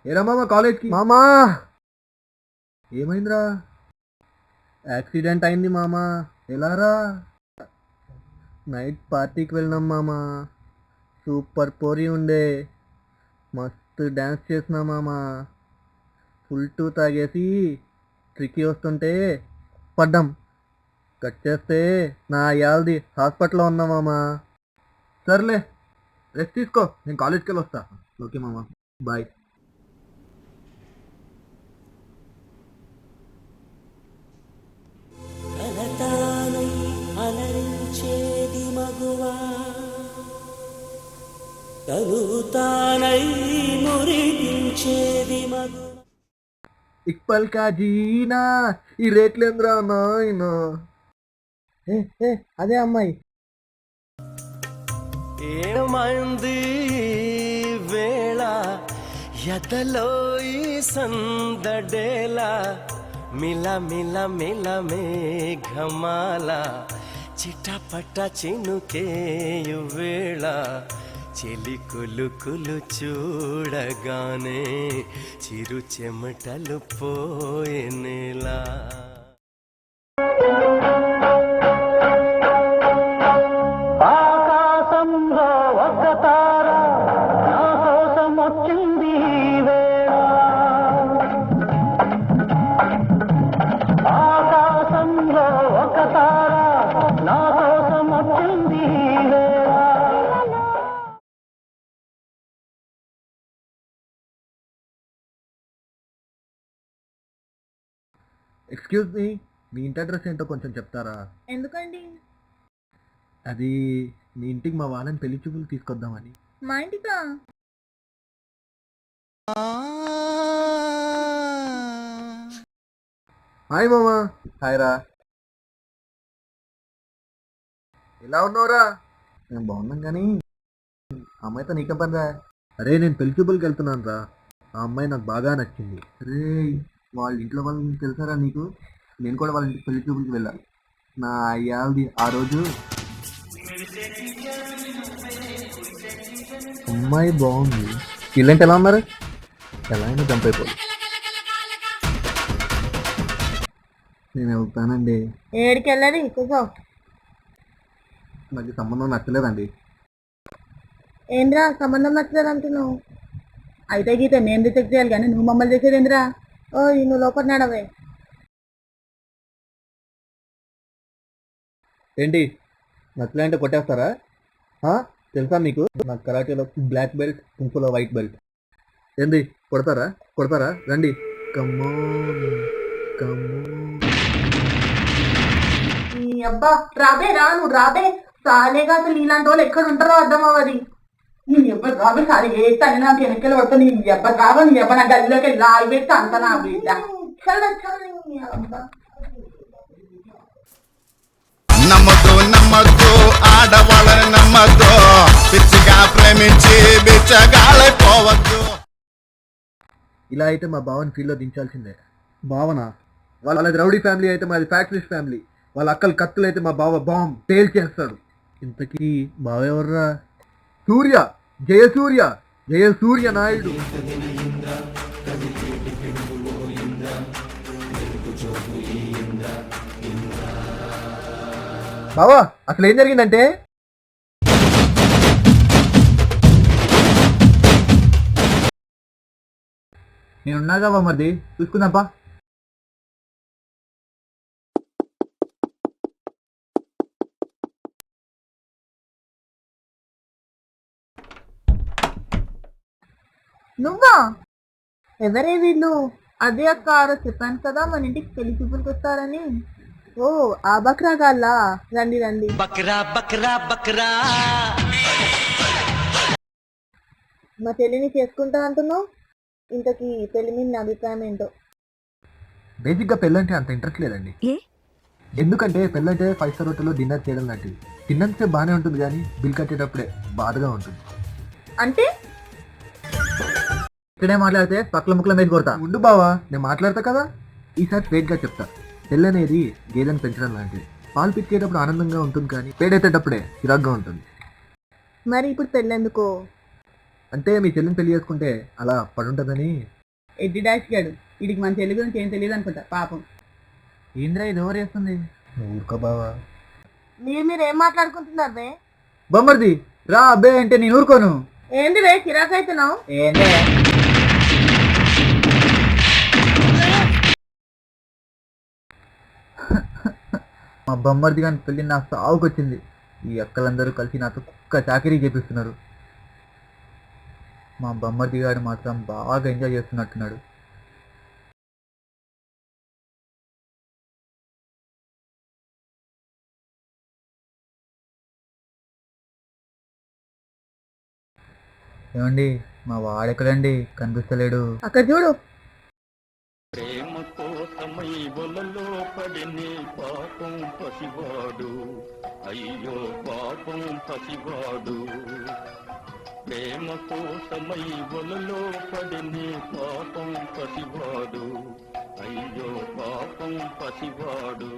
ఏరా మామ కాలేజ్కి మామా ఏమైందిరా? యాక్సిడెంట్ అయింది మామా. ఎలారా? నైట్ పార్టీకి వెళ్ళినాం మామా. సూపర్ పోరి ఉండే, మస్తు డ్యాన్స్ చేసినా మామా. ఫుల్ టూ తాగేసి ట్రిక్కీ వస్తుంటే పడ్డాం. కట్ చేస్తే నా యాల్ది హాస్పిటల్లో ఉన్నా మామా. సర్లే రెస్ట్ తీసుకో, నేను కాలేజ్కి వెళ్ళి వస్తా. ఓకే మామా, బాయ్. కలతానై అలరించేది మగువా, తనుతానై మురిపించేది మగువా. ఇక్పల్ కా జీనా ఈ రేట్లేంద్రా నాయనా. అదే అమ్మాయి. ఏమైంది వేళ ఎదలో ఈ సందడేలా, మిల మిల మిల మేఘమాల చిటపట చినుకేయు వేళ, చెలి కులుకులు చూడగానే చిరు చెమటలు పోయేలా. ఆకాశంలో ఒక తార నా కోసం వచ్చింది వేళ, ఆకాశంలో ఒక తార నా కోసం వచ్చింది వేళ. ఎక్స్క్యూజ్ మీ, మీ ఇంటి అడ్రస్ ఏంటో కొంచెం చెప్తారా? ఎందుకండి? అది మీ ఇంటికి మా వాళ్ళని పెళ్లి చూపులు తీసుకొద్దామని. మా ఇంటికా? హాయ్ మామా. హాయ్ రా. ఎలా ఉన్నావురా? నేను బాగున్నాను కానీ అమ్మాయితో నీకేం పని రా? అరే నేను పెళ్లి చూపులకి వెళ్తున్నాను రా. ఆ అమ్మాయి నాకు బాగా నచ్చింది. అరే వాళ్ళ ఇంట్లో వాళ్ళని తెలుసారా నీకు? నేను కూడా వాళ్ళ ఇంటికి పెళ్లి చూపులకి వెళ్ళాలి. నా అయ్యాది ఆ రోజు అమ్మాయి బాగుంది. వీళ్ళంటే ఎలా ఉన్నారు? ఎలా అయినా చంపైపోదు. నేను వెళ్తానండి. ఏడికి వెళ్ళాలి కూర్చో. నాకు సంబంధం నచ్చలేదండి. ఏంద్రా సంబంధం నచ్చలేదు అంటున్నావు? అయితే గీత నేను రిజెక్ట్ చేయాలి కానీ నువ్వు మమ్మల్ని చేసేది ఏంద్రా? ఓ నువ్వు లోపల నడవే. ఏంటి నచ్చలేంటే కొట్టేస్తారా? తెలుసా మీకు నాకు కరాటేలో బ్లాక్ బెల్ట్, కుంకులో వైట్ బెల్ట్. ఏంది కొడతారా? కొడతారా? రండి. కమ్మోన్ కమ్మోన్. ఈ అబ్బా రాబే రా, నువ్వు రాబే. సాలేగా అసలు ఇలాంటి వాళ్ళు ఎక్కడ ఉంటారో అర్థం అవ్వది. నీ ఎవ్వరు రాబే సారి ఏటని నాకు వెనక్కి పడుతా. నీ ఎవ్వరు రావా? నీ ఎవ్వరు నా గల్లోకి లాయి పెట్టి అంత నా బిడ్డ. నమ్మద్దు నమ్మద్దు ఆడవాళ్ళని నమ్మద్దు, పిచ్చిగా ప్రేమించి బిచ్చగాళ్ళైపోవద్దు. ఇలా అయితే మా బావని ఫీల్డ్లో దించాల్సిందే. భావన వాళ్ళది రౌడీ ఫ్యామిలీ అయితే మాది ఫ్యాక్టరీస్ ఫ్యామిలీ. వాళ్ళ అక్కలు కత్తులు అయితే మా బావ బాంబ్ పేల్ చేస్తాడు. ఇంతకీ బావ ఎవర్రా? సూర్య, జయసూర్య, జయసూర్య నాయుడు. బావా అసలు ఏం జరిగిందంటే, నేనున్నాగా మరిది, చూసుకుందాంపా. నువ్వా? ఎవరే వీళ్ళు? అదే అక్క ఆరో చెప్పాను కదా మన ఇంటికి పెళ్లి చూపులకు వస్తారని. ఓ ఆ బక్రా గాల్లా, రండి రండి. బక్రా బక్రా బక్రా. మా చెల్లిని చేసుకుంటా అంటున్నావు. ఇంతకీ పెళ్లి మీద నా అభిప్రాయం ఏంటో? బేసిక్గా పెళ్ళంటే అంత ఇంట్రెస్ట్ లేదండి. ఎందుకంటే పెళ్ళంటే 5 స్టార్ హోటల్లో డిన్నర్ చేయడం లాంటిది. తిన్నంతే బాగానే ఉంటుంది కానీ బిల్ కట్టేటప్పుడే బాధగా ఉంటుంది. అంటే ఇక్కడే మాట్లాడితే పక్కల ముక్కల మీద కొడతా. ఉండు బావా, నేను మాట్లాడతా కదా. ఈసారి స్ట్రైట్గా చెప్తా. పెళ్ళనేది గేదెను పెంచడం లాంటిది. పాలు పిచ్చేటప్పుడు ఆనందంగా ఉంటుంది కానీ పేడెత్తేటప్పుడే చిరాగ్గా ఉంటుంది. మరి ఇప్పుడు పెళ్ళెందుకో? అంటే మీ చెల్లిని పెళ్లి చేసుకుంటే అలా పడుంటుందని. ఎడ్డి డాష్ గాడు వీడికి మన చెల్లి గురించి ఏం తెలియదు అనుకుంటా పాపం. ఏంద్రా ఇది ఎవరు చేస్తుంది? ఊరుకో బావా. మీరు ఏం మాట్లాడుకుంటున్నారు బే? బొమ్మర్ది రా అబ్బే అంటే నేను ఊరుకోను. ఏంది బే చిరాకు అవుతున్నావు? ఏందే మా బొమ్మర్ది కానీ పెళ్ళి నా సావుకొచ్చింది. ఈ అక్కలందరూ కలిసి నాతో కుక్క చాకరీ చేపిస్తున్నారు. మా బొమ్మర్ది గారు మాత్రం బాగా ఎంజాయ్ చేస్తున్నట్టున్నాడు. ఏమండి మా వాడెక్కడండి? కనిపిస్తలేడు. అక్కడ చూడు. ప్రేమ కోసమై వలలో పడిని పాపం పసివాడు, అయ్యో పాపం పసివాడు. ప్రేమ కోసమై వలలో పడిని పాపం పసివాడు, అయ్యో పాపం పసివాడు.